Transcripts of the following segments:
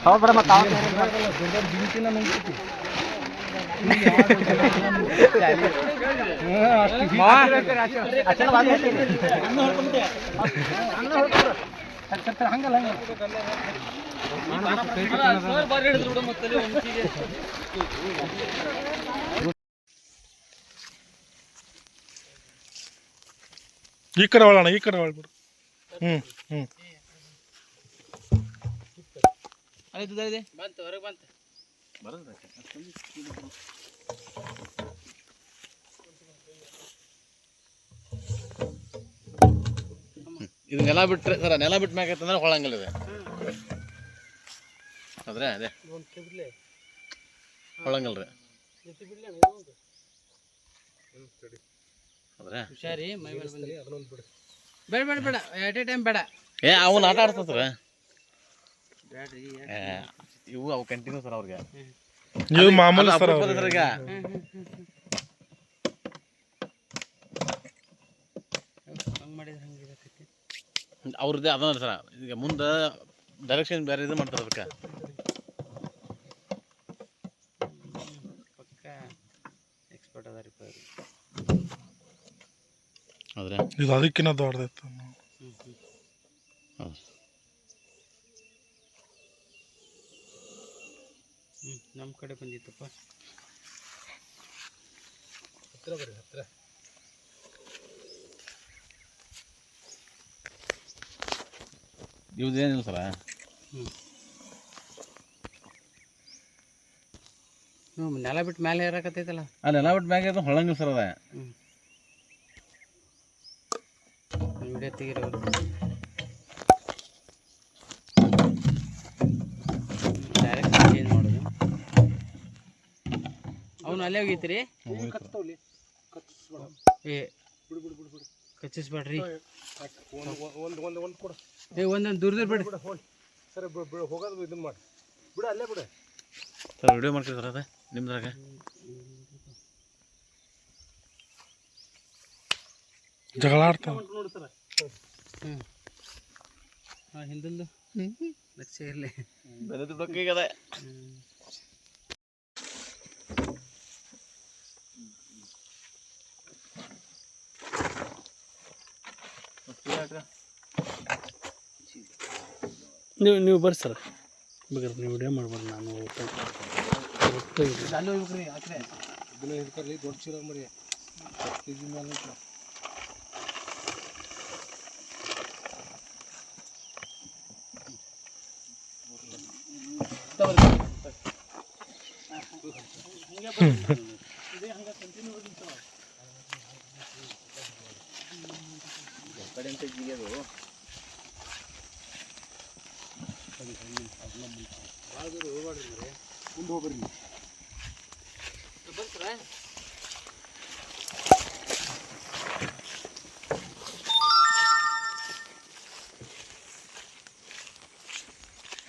ಹೌದು ಬರ ಮತ್ತೆ ಹಂಗಲ್ಲ ಈ ಕಡೆ ಒಳೋಣ ಈ ಕಡೆ ಒಳಬಿಡು ಆಯ್ತು ಬಂತು ಹೊರಗೆ ಬಂತು ಇದು ನೆಲ ಬಿಟ್ರೆ ಸರ ನೆಲ ಬಿಟ್ಟ ಮ್ಯಾಗ ಐತಂದ್ರೆ ಹೊಳಂಗಿಲ್ಲ ಇದೆ ಅದ್ರೆ ಅದೇ ಹೊಳಂಗಲ್ರಿ ಅದ್ರೆ ಹುಷಾರಿ ಮೈ ಬೇಡ ಬೇಡ ಬೇಡ ಎಟ್ ಎ ಟೈಮ್ ಬೇಡ ಏ ಅವನು ಆಟ ಆಡ್ತಾರ ಬೇಡ್ರಿ ಇವು ಅವು ಕಂಟಿನ್ಯೂ ಸರ್ ಅವ್ರಿಗೆ ನೀವು ಮಾಮೂಲಿ ಸರ್ ಸರ್ ಈಗ ಹಂಗೆ ಮಾಡಿದ್ರೆ ಹಂಗೆ ಇರತೈತಿ ಅವ್ರದ್ದೇ ಅದನ್ನ ಸರ ಈಗ ಮುಂದೆ ಡೈರೆಕ್ಷನ್ ಬೇರೆ ಇದು ಮಾಡ್ತಾರೆ ಅದಕ್ಕೆ ಪಕ್ಕ ಎಕ್ಸ್ಪರ್ಟ್ ಅದಾರಿ ಹೌದ್ರಾ ಇದು ಅದಕ್ಕಿಂತ ದೊಡ್ಡದೈತೆ ಹೌದು ನಮ್ಮ ಕಡೆ ಬಂದಿತ್ತಪ್ಪ ಹತ್ರ ಬರ್ರಿ ಹತ್ರ ಇವ್ದೇನಿಲ್ಲ ಸರ ನೆಲ ಬಿಟ್ಟು ಮೇಲೆ ಏರಾಕತ್ತೈತಲ್ಲ ಆ ನೆಲ ಬಿಟ್ಟು ಮ್ಯಾಗ ಅದು ಹೊಳಂಗಿಲ್ಲ ಸರ್ ಅದ ವಿಡಿಯೋ ತೆಗಿರೋರು ಡೈರೆಕ್ಟ್ ಚೇಂಜ್ ಮಾಡೋದು ಅವನು ಅಲ್ಲೇ ಹೋಗೈತ್ರಿ ಏ ಕಚ್ಚಿಸ್ಬೇಡ್ರಿ ಏ ಒಂದೊಂದು ದೂರ ಬಿಡ್ರಿ ಸರ್ ಹೋಗೋದು ಇದನ್ನ ಮಾಡಿ ಬಿಡು ಅಲ್ಲೇ ಬಿಡು ಸರ್ ವಿಡಿಯೋ ಮಾಡ್ತೀವಿ ಸರ್ ಅದ ನಿಮ್ದ್ರಾಗ ಜಗಳ ಆಡ್ತಾವ ನೋಡಿ ಸರ್ ಹಾಂ ಹಿಂದೊಂದು ಲಕ್ಷ ಇರಲಿ ಬೆಳೆದು ಬಿಡೋಕ್ಕೀಗದೆ ನೀವು ಬರ್ರಿ ಸರ್ ಬೇಕಾದ್ರೆ ನೀವು ವಿಡಿಯೋ ಮಾಡ್ಬಾರ್ದು ನಾನು ಅಲ್ಲಿ ಹೋಗ್ಬೇಕ್ರಿ ಆ ಕಡೆ ಇದನ್ನ ಹಿಡ್ಕರ್ಲಿ ದೊಡ್ಡ ಚೀಲ ಮರಿ ಕೆಜಿ ಮೇಲೆ ಮುಂದೆ ಹೋಗ್ರಿ ಬರ್ತೀರಾ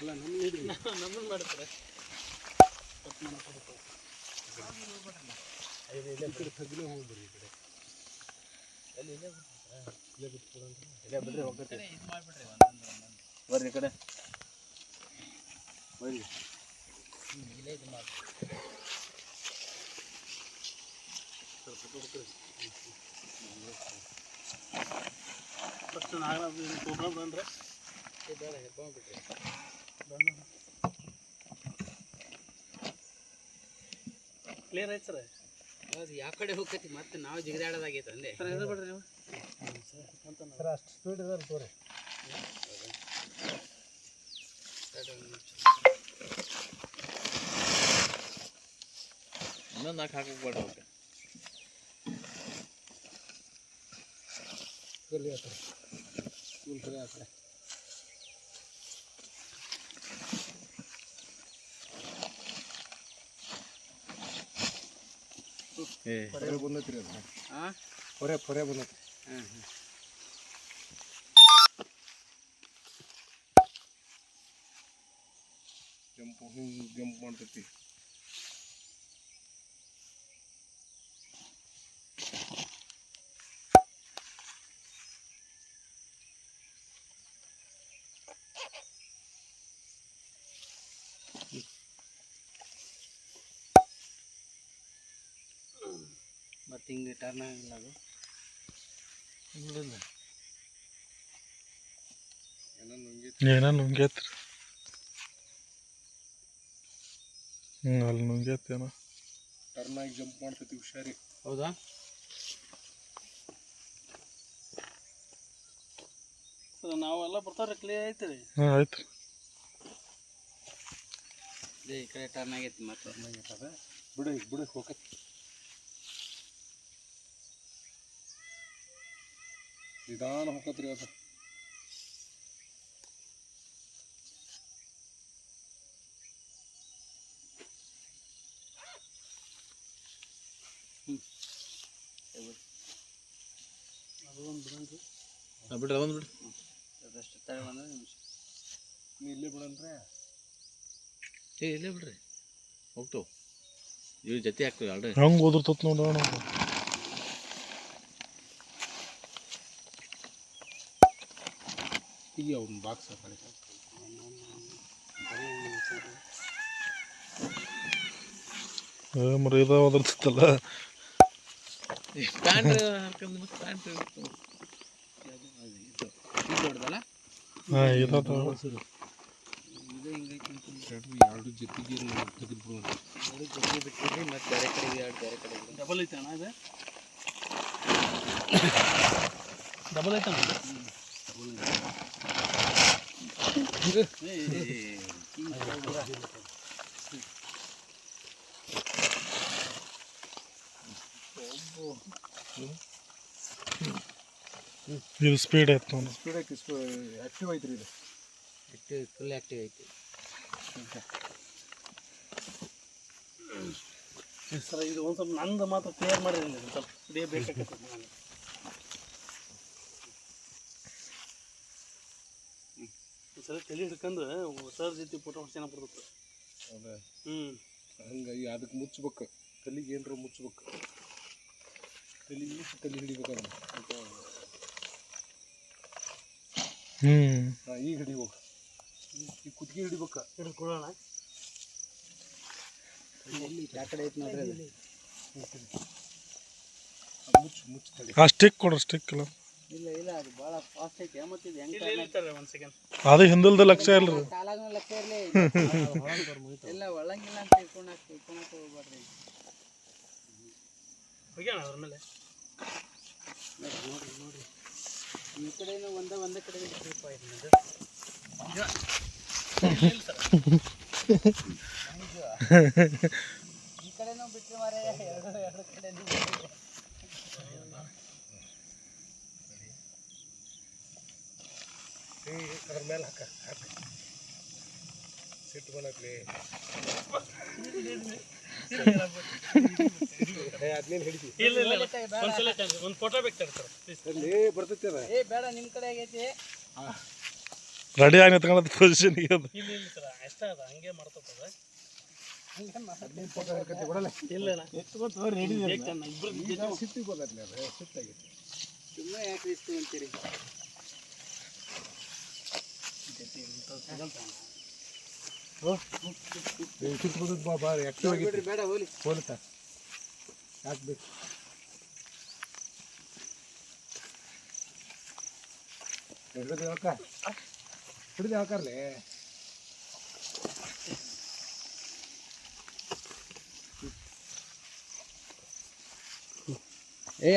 ಅಲ್ಲ ನಮ್ಮನ್ನು ಮಾಡ್ತಾರೆ ಕಟ್ ಮಾಡೋಕೆ ಇಲ್ಲೇ ಕಡೆ ತಗ್ಗಿನೇ ಹೋಗ್ಬರ್ರಿ ಈ ಕಡೆ ಅಲ್ಲಿ ಇಲ್ಲೇ ಬಿಟ್ಬಿಡಂದ್ರೆ ಇಲ್ಲೇ ಬಿಡ್ರಿ ಹೋಗ್ತೈತೆ ಇದು ಮಾಡಿಬಿಡ್ರಿ ಬರ್ರಿ ಈ ಕಡೆ ಬರ್ರಿ ಇಲ್ಲೇ ಇದು ಮಾಡಿ ಫಸ್ಟ್ ನಾಗರಾಜ್ ತೊಗೊಂಡ್ರೆ ಬೇಡ ಹೆಬ್ಬಾಗ್ಬಿಟ್ರಿ ಕ್ಲಿಯರ್ ಆಯ್ತು ಸರ್ ಅದು ಯಾವ ಕಡೆ ಹೋಗ್ತೈತಿ ಮತ್ತೆ ನಾವು ಜಿಗಿದಾಡೋದಾಗೈತೆ ಅಂದೆ ಸರ್ ಎದು ಬಿಡ್ರಿ ನೀವು ಸರ್ ಅಷ್ಟು ಸ್ಪೀಡ್ ಇದಾರೆ ತೋರಿ ಇನ್ನೊಂದು ನಾಲ್ಕು ಹಾಕಕ್ಕೆ ಬೇಡ ಅವಕ್ಕೆ ಇಲ್ಲಿ ಆ ಕಡೆ ಇಲ್ಲಿ ಕಡೆ ಆ ಕಡೆ ಹೊರೆ ಬಂದೈತ್ರಿ ಅದು ಹಾಂ ಹೊರೆ ಬಂದೈತಿ ಹಾಂ ಜಂಪ್ ಮಾಡ್ತೈತಿ ಹಿಂಗೆ ಟರ್ನ್ ಆಗಿಲ್ಲ ಅದು ಏನೋ ನುಂಗೈತ್ರಿ ಅಲ್ಲಿ ನುಂಗೈತೇನೋ ಟರ್ನ್ ಆಗಿ ಜಂಪ್ ಮಾಡ್ತೈತಿ ಹುಷಾರಿ. ಹೌದಾ? ಸರ್ ನಾವೆಲ್ಲ ಬರ್ತಾರೆ ಕ್ಲಿಯರ್ ಐತೆ ರೀ. ಹಾಂ ಆಯ್ತು. ಈ ಕಡೆ ಟರ್ನ್ ಆಗೈತಿ ಮತ್ತೆ ಟರ್ನ್ ಆಗೈತದ. ಬಿಡು ಹೋಗತ್ತೆ. ನಿಧಾನ ಹೋಗತ್ರಿ ಅದು. ಬಿಡ್ರಿ ಅದೊಂದು ಬಿಡ್ರಿ. ಅದಷ್ಟು ತಳಿ ಬಂದ್ರೆ ನಿಮಿಷ ನೀ ಇಲ್ಲೇ ಬಿಡನ್ರೆ. ಇಲ್ಲೇ ಬಿಡ್ರಿ ಹೋಗ್ತಾವ ಇವು ಜೊತೆ ಆಗ್ತವೆ ಆಲ್ರೆಡಿ. ಹೆಂಗೆ ಓದಿರ್ತತ್ ನೋಡೋಣ. ಈಗ ಅವ್ನ ಬಾಕ್ಸ್ ಕಡೆ ಮರ ಇದ ಓದಿರ್ತಲ್ಲ. ಪ್ಯಾಂಟ್ ಹಾಕೊಂಡು ಪ್ಯಾಂಟ್ ದೊಡ್ಡದಲ್ಲ. ಹಾಂ ಇದಾದ ಇದು ಹಿಂಗೈತಿ ಎರಡು ಜೊತೆಗೆ ತೆಗೆದುಬಿಡೋಣ. ಎರಡು ಜೊತೆಗೆ ಬಿಟ್ಟಿದ್ರಿ ಮತ್ತು ಬೇರೆ ಕಡೆಗೆ ಎರಡು ಬೇರೆ ಕಡೆ ಡಬಲ್ ಐತೆ ಅಣ್ಣ ಇದು ಡಬಲ್ ಐತೆ ಅಣ್ಣ. ಇದು ಸ್ಪೀಡ್ ಐತೆ ನೋಡಿ. ಸ್ಪೀಡ್ ಐತಿ, ಆ್ಯಕ್ಟಿವ್ ಐತ್ರಿ ಇದು. ಆ್ಯಕ್ಟಿವ್ ಫುಲ್ ಆ್ಯಕ್ಟಿವ್ ಐತಿ. ಸರ್ ಇದು ಒಂದು ಸ್ವಲ್ಪ ನಂದು ಮಾತ್ರ ಕ್ಲಿಯರ್ ಮಾಡಿರಲಿಲ್ಲ ಒಂದು ಸ್ವಲ್ಪ ಇದೇ ಬೇಕಾಗತ್ತೆ ನನಗೆ. ಸರಿ ತಲೆ ಹಿಡ್ಕೊಂಡು ಸರ್ ಜೊತೆ ಫೋಟೋ ಹೊಡ್ಸೋಣ ಬರ್ತದೆ. ಹೌದಾ? ಹಂಗಾಗಿ ಅದಕ್ಕೆ ಮುಚ್ಬೇಕು, ತಲೆಗೆ ಏನರ ಮುಚ್ಬೇಕು. ತಲೆ ಹಿಡಿಬೇಕು ಅದನ್ನು. ಹಾಂ ಈಗ ಹಿಡಿಬೇಕು. ಈ ಕುತ್ತಿಗೆ ಹಿಡಿಬೇಕು. ಹಿಡ್ಕೊಳ್ಳೋಣ. ಆ ಕಡೆ ಐತೆ ನೋಡ್ರಿ ಅದು. ಮುಚ್ಚು ತಡಿ. ಆ ಸ್ಟಿಕ್ ಕೊಡ್ರಿ, ಸ್ಟಿಕ್ ಇಲ್ಲ. ಇಲ್ಲ ಅದು ಭಾಳ ಫಾಸ್ಟ್ ಐತಿ. ಮತ್ತೆ ಇದು ಹೆಂಗೆ ಇರ್ತಾರೆ ಒಂದು ಸೆಕೆಂಡ್. ಅದು ಹಿಂದಲ್ದ ಲಕ್ಷ ಇಲ್ರಿ. ಕಾಲಾಗ ಲಕ್ಷ ಇರಲಿ. ಎಲ್ಲ ಒಳಂಗಿಲ್ಲ ಅಂತ ತಿಳ್ಕೊಳಕ್ಕೆ ಹೋಗ್ಬೇಡ್ರಿ. ಹೋಗ್ಯಾಣ ಅದ್ರ ಮೇಲೆ ನೋಡ್ರಿ ಈ ಕಡೆನೂ ಒಂದೇ ಕಡೆ ಟ್ರಿಪ್ ಆಯ್ತು ನಿಮ್ಮದು. ಈ ಕಡೆನೂ ಬಿಟ್ಟರೆ ಮಾರೇ ಎರಡು ಕಡೆ ಅದ್ರ ಮೇಲೆ ಹಾಕ ಸಿಟ್ಟು ಬಂದತ್ಲಿ. ಅದ್ನೇನು ಹಿಡಿಸಿ. ಇಲ್ಲ ಒಂದು ಫೋಟೋ ಬೇಕಾದ್ರೆ ಸರ್ ಅಲ್ಲಿ ಬರ್ತೈತಿ ಅದ. ಬೇಡ ನಿಮ್ಮ ಕಡೆ ಆಗೈತಿ. ರೆಡಿ ಆಗಿ ನಿಂತ್ಕೊಳ್ಳೋದು ಪೊಸಿಷನ್ಗೆ ಅದು. ಇಲ್ಲ ಸರ್ ಅಷ್ಟೇ ಅದ ಹಂಗೆ ಮಾಡ್ತದ. ಫೋಟೋ ಹಾಕತ್ತಿ ಕೊಡಲ್ಲ. ಇಲ್ಲ ರೆಡಿ ಇಬ್ಬರು ಸಿಟ್ಟಿಗೆ ಬಂದತ್ಲಿ ಅದು. ಸಿಟ್ಟಾಗೈತಿ. ಸುಮ್ಮನೆ ಯಾಕೆ ರಿಸ್ಕ್ ಅಂತೀರಿ? ಬೇಡ ಹೋಲಿ ಹೋಲಿತ ಹಾಕ್ಬೇಕು. ಹಿಡಿದು ಹಾಕಾರ್ಲೆ.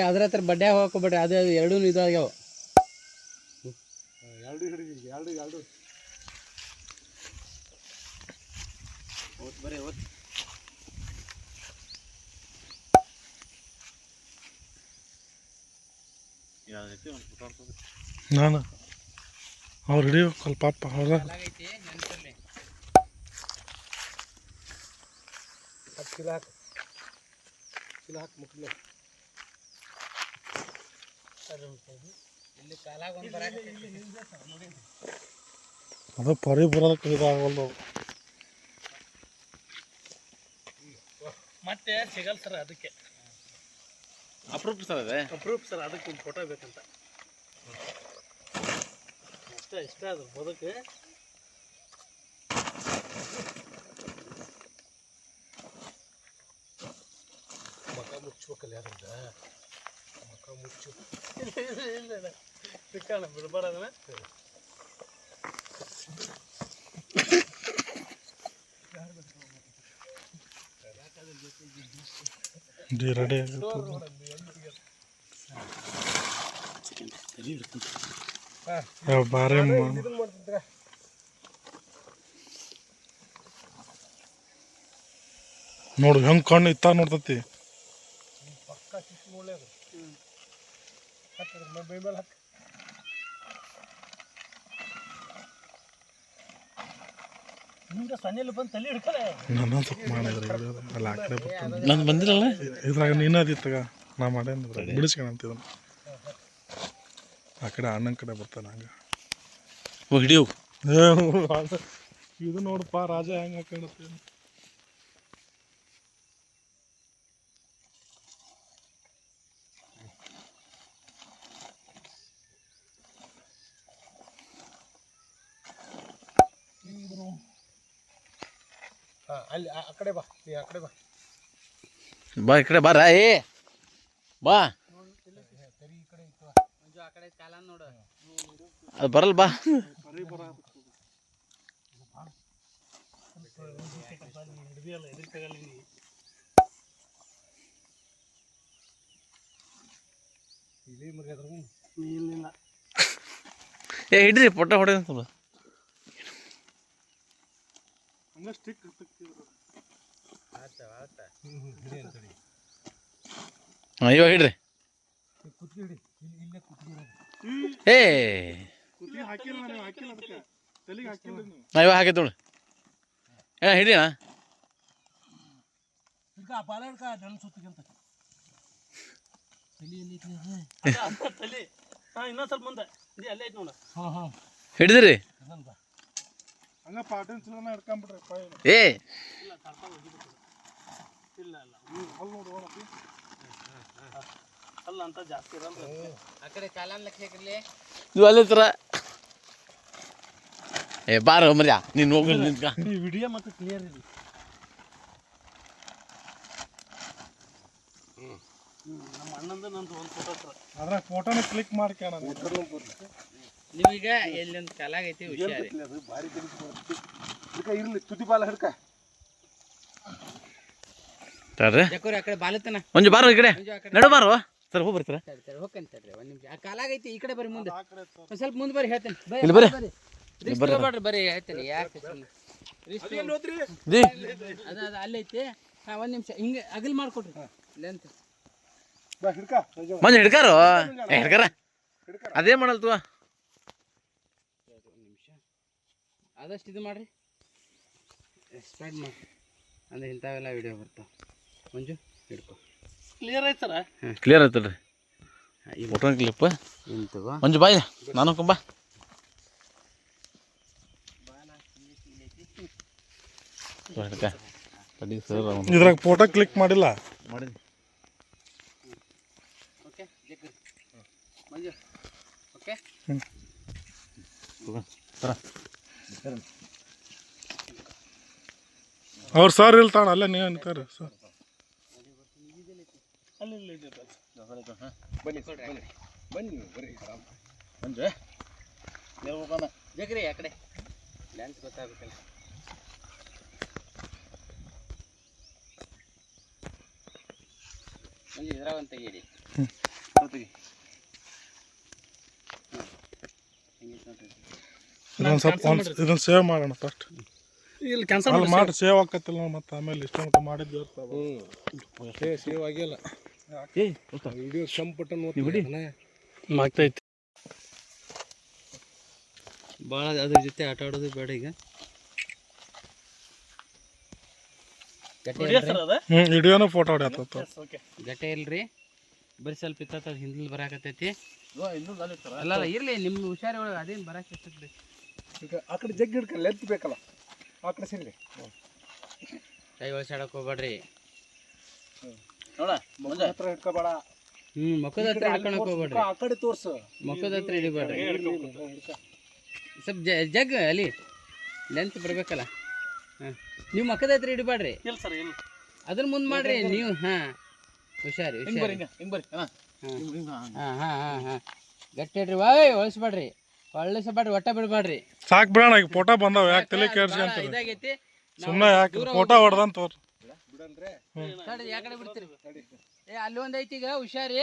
ಅದ್ರ ಹತ್ರ ಬಡ್ಡೆ ಹಾಕೋಬೇಡ್ರಿ. ಅದು ಎರಡೂ ಇದಾಗ್ಯಾವ. ಎರಡು ಹಿಡಿದಿ ಎರಡು ಬರೀ ನಾನು ಅವ್ರು ಹಿಡಿಯೋಕಲ್ಲ ಪಾಪ. ಹೌದಾ? ಚೀಲ ಹಾಕಿ ಮುಕ್ಲಿ. ಇಲ್ಲಿ ಕಾಲಾಗ ಒಂದು ಅದು ಪರಿ ಬರೋದಕ್ಕೆ ಇದಾಗಲ್ಲ. ಮತ್ತೆ ಸಿಗಲ್ಲ ಸರ್. ಅದಕ್ಕೆ ಅಪ್ರೂಪ್ ಸರ್ ಅದೇ ಅಪ್ರೂಪ್ ಸರ್. ಅದಕ್ಕೆ ಒಂದು ಫೋಟೋ ಬೇಕಂತ ಅಷ್ಟೇ. ಇಷ್ಟ ಅದು ಬದುಕು. ಮಕ ಮುಚ್ಚು. ಮುಚ್ಚಬೇಕಲ್ಲ ಅದ್ರದ್ದು ಮಕ್ಕ ಮುಚ್ಚು ಇಲ್ಲ ಸಿಕ್ಕಣ ಬಿಡಬಾರ ಅದನ್ನ ರೆಡಿ ಬಾರಿ ಇದನ್ನ ಮಾಡ್ತಿದ್ರ ನೋಡು ಹೆಂಗೆ ಕಣ್ಣು ಇತ್ತ ನೋಡ್ತತಿ ಪಕ್ಕ ಚಿಕ್ಕ ಒಳ್ಳೇದು ಹತ್ತಿರ ಮೈ ಮೇಲೆ ಹತ್ತು ನಿಮ್ಗೆ ಸೊನ್ನೆಲ್ಲಿ ಬಂದು ತಲೆ ಹಿಡ್ಕಲೆ ನನ್ನ ಸ್ವಲ್ಪ ಮಾಡಿದ್ರೆ ಅಲ್ಲ ಆ ಕಡೆ ಬರ್ತಾನೆ ನಂದು ಬಂದಿರಲ್ಲ ಇದ್ರಾಗ ನೀನು ಅದಿತ್ತಾಗ ನಾ ಮಾಡೇನು ಬಿಡಿಸ್ಕೊಳಂತಿದ್ದ ಆ ಕಡೆ ಅಣ್ಣನ ಕಡೆ ಬರ್ತಾನೆ ಹಂಗೆ ಹಿಡಿಯು ಇದು ನೋಡಪ್ಪ ರಾಜ ಹೆಂಗೆ ಹಾಕೊಂಡತ್ತೆ ಅಲ್ಲಿ ಆ ಕಡೆ ಬಾ ನೀ ಆ ಕಡೆ ಬಾ ಬಾ ಈ ಕಡೆ ಬಾರ ಏ ಬಾ ಸರಿ ಈ ಕಡೆ ಇತ್ತು ಆ ಕಡೆ ಕಾಲ ನೋಡು ಅದು ಬರಲ್ಲ ಬಾ ಹಿಡಿದಿಯಲ್ಲ ಎದುರ್ಕಾಗಲ್ಲ ನೀ ಇದೇ ಮರಿ ಅದ್ರ ಇಲ್ಲ ಏ ಹಿಡ್ರಿ ಪೊಟ್ಟ ಹೊಡೆ ಅಂತ ಹಂಗೆ ಸ್ಟಿಕ್ ಹಾಂ ಇವಾಗ ಹಿಡ್ರಿ ಕುತ್ಕಿಡಿ ಇಲ್ಲೇ ಕುತ್ಕಿಡಿ ಏ ಹಾಕಿಲ್ಲ ನೀವು ಹಾಕಿಲ್ಲ ಅದಕ್ಕೆ ತಲೆಗೆ ಹಾಕಿಲ್ಲ ನೀವು ನಾ ಇವಾಗ ಹಾಕೈತೆ ನೋಡಿ ಹಿಡಿ ಅಣ್ಣ ಹಿಡ್ಕ ಬಾಲ ಹಿಡ್ಕ ನನ್ನ ಸುತ್ತಿಗಂತ ತಲೆಯಲ್ಲಿ ತಲೆ ಹಾಂ ಇನ್ನೊಂದು ಸ್ವಲ್ಪ ಮುಂದೆ ಇದೆ ಅಲ್ಲೇ ಐತೆ ನೋಡು ಹಾಂ ಹಾಂ ಹಿಡಿದ್ರಿ ಅದನ್ನು ಬಾ ಹಂಗೆ ಪಾಟಿನ ಚಲೋನ ಹಿಡ್ಕೊಂಬಿಟ್ರಿ ಏ ಇಲ್ಲ ಕರ್ಕೊಂಡು ಹೋಗಿಬಿಟ್ಟು ಇಲ್ಲ ಇಲ್ಲ ಅಲ್ಲಿ ನೋಡಿ ಹೋಗಪ್ಪಿ ಅಲ್ಲ ಅಂತ ಜಾಸ್ತಿ ಇರಲ್ಲ ಆ ಕಡೆ ಕಾಲನ್ ಲೆಕ್ಕ ಹಾಕಿರ್ಲಿ ಇದು ಅಲ್ಲೇ ಥರ ಏ ಬಾರ ಮರ್ಯಾ ನೀನು ಹೋಗಿ ನಿಂತ್ಕ ಈ ವಿಡಿಯೋ ಮತ್ತು ಕ್ಲಿಯರ್ ಇದೆ ನಮ್ಮ ಅಣ್ಣಂದು ನಂದು ಒಂದು ಫೋಟೋ ಹತ್ರ ಅದ್ರಾಗ ಫೋಟೋನ ಕ್ಲಿಕ್ ಮಾಡ್ಕ್ಯಾಣ ನೀವೀಗ ಎಲ್ಲಿಂದ ಕಾಲಾಗೈತಿ ಹುಷಾರಿ ಅದು ಭಾರಿ ಗಣಿತ ಬರುತ್ತೆ ಹಿಡ್ಕ ಇರ್ಲಿ ತುದಿ ಬಾಲ ಹಿಡ್ಕ ತಡ್ರಿ ಯಾಕೋರಿ ಆ ಕಡೆ ಬಾಲತನ ಮಂಜು ಬಾರೋ ಈ ಕಡೆ ನಡು ಬಾರೋ ಸರ್ ಹೋಗಿ ಬರ್ತೀರ ಹೋಗ್ಕಂತಡ್ರಿ ಒಂದು ನಿಮಿಷ ಆ ಕಾಲಾಗೈತಿ ಈ ಕಡೆ ಬರ್ರಿ ಮುಂದೆ ಒಂದು ಸ್ವಲ್ಪ ಮುಂದೆ ಬರ್ರಿ ಹೇಳ್ತೇನೆ ಇಲ್ಲಿ ಬರ್ರಿ ರಿಸ್ಕ್ ತಗೋಬೇಡ್ರಿ ಬರ್ರಿ ಹೇಳ್ತೇನೆ ಯಾಕೆ ರಿಸ್ಕ್ ಜಿ ಅದು ಅಲ್ಲೈತಿ ಹಾಂ ಒಂದು ನಿಮಿಷ ಹಿಂಗೆ ಅಗಲ್ ಮಾಡಿಕೊಡ್ರಿ ಲೆಂತ್ ಬಾ ಹಿಡ್ಕ ಮಂಜು ಹಿಡ್ಕಾರೋ ಏ ಹಿಡ್ಕಾರ ಅದೇ ಮಾಡಲ್ ತೂ ಒಂದು ನಿಮಿಷ ಆದಷ್ಟು ಇದು ಮಾಡಿರಿ ಸ್ಪ್ರೆಡ್ ಮಾಡಿ ಅಂದರೆ ಇಂಥವೆಲ್ಲ ವಿಡಿಯೋ ಬರ್ತಾವೆ ಮಂಜು ಹಿಡ್ಕೊ ಕ್ಲಿಯರ್ ಆಯ್ತಲ್ಲ ಕ್ಲಿಯರ್ ಆಯ್ತಲ್ರಿ ಫೋಟೋ ಕ್ಲಿಪ್ ಇಂತಗೋ ಮಂಜು ಬಾಯ್ ನಾನು ಬಾ ಸರ್ ಇದ್ರಾಗ ಫೋಟೋ ಕ್ಲಿಕ್ ಮಾಡಿಲ್ಲ ಮಾಡಿದ್ವಿ ಓಕೆ ಮಂಜು ಓಕೆ ಅವ್ರು ಸರ್ ಇಲ್ಲಿ ತಾಣ ಅಲ್ಲೇ ನೀವು ನಿಂತಾರೆ ಸರ್ ಅಲ್ಲಿ ಬನ್ನಿ ಬನ್ನಿ ಬರ್ರಿ ಮಂಜು ಜಗ್ರಿ ಆ ಕಡೆ ಲೆನ್ಸ್ ಗೊತ್ತಾಗಬೇಕಲ್ಲ ಮಂಜು ಇದ್ರಾಗ ಒಂದು ತೆಗೀರಿ ಇದೊಂದು ಸ್ವಲ್ಪ ಇದನ್ನು ಸೇವ್ ಮಾಡೋಣ ಫಸ್ಟ್ ಇಲ್ಲಿ ಕ್ಯಾನ್ಸಲ್ ಅಲ್ಲಿ ಮಾಡಿ ಸೇವ್ ಆಕತ್ತಿಲ್ಲ ನಾವು ಮತ್ತೆ ಆಮೇಲೆ ಇಷ್ಟ ಮಾಡಿದ್ದು ಇರ್ತಾವೆ ಸೇವ್ ಆಗಿಲ್ಲ ಏ ವಿಡಿಯೋ ಸಂಪುಟನ್ ಆಗ್ತೈತಿ ಭಾಳ ಅದ್ರ ಜೊತೆ ಆಟ ಆಡೋದು ಬೇಡ ಈಗ ವಿಡಿಯೋನ ಫೋಟೋ ಹೊಡ್ಯಾತ ಗಟ್ಟೆ ಇಲ್ರಿ ಬರೀ ಸ್ವಲ್ಪ ಇತ್ತ ಹಿಂದ್ಲಿ ಬರಾಕತ್ತೈತಿ ಅಲ್ಲ ಇರ್ಲಿ ನಿಮ್ಮ ಹುಷಾರಿ ಒಳಗೆ ಅದೇನು ಬರಾಕತ್ತೈತಿ ಈಗ ಆ ಕಡೆ ಜಗ್ಗಿ ಹಿಡ್ಕ ಲೆಂತ್ ಬೇಕಲ್ಲ ಆ ಕಡೆ ಸರಿ ಕೈ ಒಳಸಾಡಕ್ಕೆ ಹೋಗ್ಬೇಡ್ರಿ ನೋಡ ಹತ್ರ ಹಿಡ್ಕೋಬೇಡ ಮಕ್ಕದ ಹತ್ರ ಹಿಡ್ಕೊಳಕ್ ಹೋಗ್ಬೇಡ್ರಿ ಆ ಕಡೆ ತೋರ್ಸು ಮಕ್ಕದ ಹತ್ರ ಹಿಡಿಬೇಡ್ರಿ ಸ್ವಲ್ಪ ಜಗ್ ಅಲ್ಲಿ ಲೆಂತ್ ಬರ್ಬೇಕಲ್ಲ ಹಾಂ ನೀವು ಮಕ್ಕದ ಹತ್ರ ಹಿಡಿಬೇಡ್ರಿ ಇಲ್ಲ ಸರ್ ಇಲ್ಲ ಅದ್ರ ಮುಂದೆ ಮಾಡ್ರಿ ನೀವು ಹಾಂ ಹುಷಾರಿ ಹಿಂಗೆ ಬರ್ರಿ ಹುಷಾರಿ ಹಿಂಗೆ ಬರ್ರಿ ಹಾಂ ಹಾಂ ಹಾಂ ಹಾಂ ಗಟ್ಟಿ ಇಡ್ರಿ ವಾಯ್ ಹೊಳಿಸ್ಬೇಡ್ರಿ ಹೊಳಿಸ್ಬೇಡ್ರಿ ಒಟ್ಟ ಬಿಡ್ಬೇಡ್ರಿ ಸಾಕು ಬಿಡೋಣ ಈಗ ಫೋಟೋ ಬಂದಾವ ಯಾಕೆ ತಲೆ ಕೆಡ್ಸ್ಕೊಂತೀರಿ ಇದಾಗೈತಿ ಸುಮ್ಮನೆ ಯಾಕೆ ಫೋಟೋ ಹೊಡೆದಂತ ತೋರಿ ತಡಿ ಯಾಕಡೆ ಬಿಡ್ತೀರಿ ಅಲ್ಲಿ ಒಂದ್ ಐತಿ ಈಗ ಹುಷಾರಿ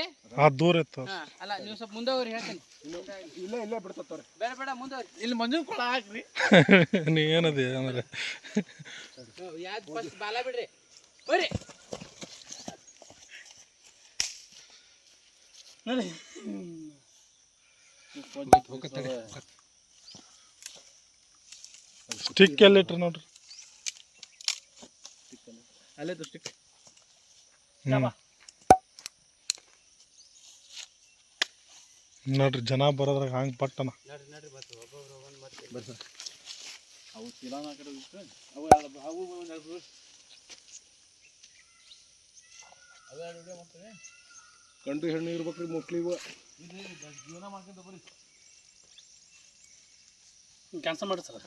ಅದು ದೂರ ಇತ್ತು ಹಾ ಅಲ್ಲ ನೀವು ಸ್ವಲ್ಪ ಮುಂದೆ ಹೋಗ್ರಿ ಹೇಳ್ತೀನಿ ಇಲ್ಲೇ ಬಿಡ್ತವ್ರಿ. ಬೇಡ ಬೇಡ ಮುಂದೆ ಹೋಗ್ರಿ ಇಲ್ಲಿ ಮಂಜುನ ಕೊಳ ಹಾಕ್ರಿ. ನೀ ಏನದಿ ಅಂದ್ರೆ ಯಾವ್ದು ಫಸ್ಟ್ ಬಾಲ ಬಿಡ್ರಿ ಬರ್ರಿ ಸ್ಟಿಕ್ ಎಲ್ಲಿಟ್ರಿ ನೋಡ್ರಿ ಅಲ್ಲೇ ಸ್ಟಿಕ್. ನೋಡ್ರಿ ಜನ ಬರೋದ್ರಾಗ ಹಂಗೆ ಪಟ್ಟಣ ನಡ್ರಿ ನಡ್ರಿ ಬರ್ತೀವಿ ಒಬ್ಬೊಬ್ರು ಒಂದ್ ಮಾಡ್ತೀವಿ ಬರ್ರಿ ಅವು ಚೀಲಾನ ಆ ಕಡೆ ಇಟ್ಟು ಅವು ಅವು ಅವೇ ಮಾಡ್ತೇವೆ. ಗಂಡು ಹೆಣ್ಣು ಇರ್ಬೇಕ್ರಿ ಮಕ್ಳು ಇವ. ಜೀವನ ಮಾಡ್ಕೊಂತ ಬರ್ರಿ. ಕ್ಯಾನ್ಸಲ್ ಮಾಡಿ ಸರ್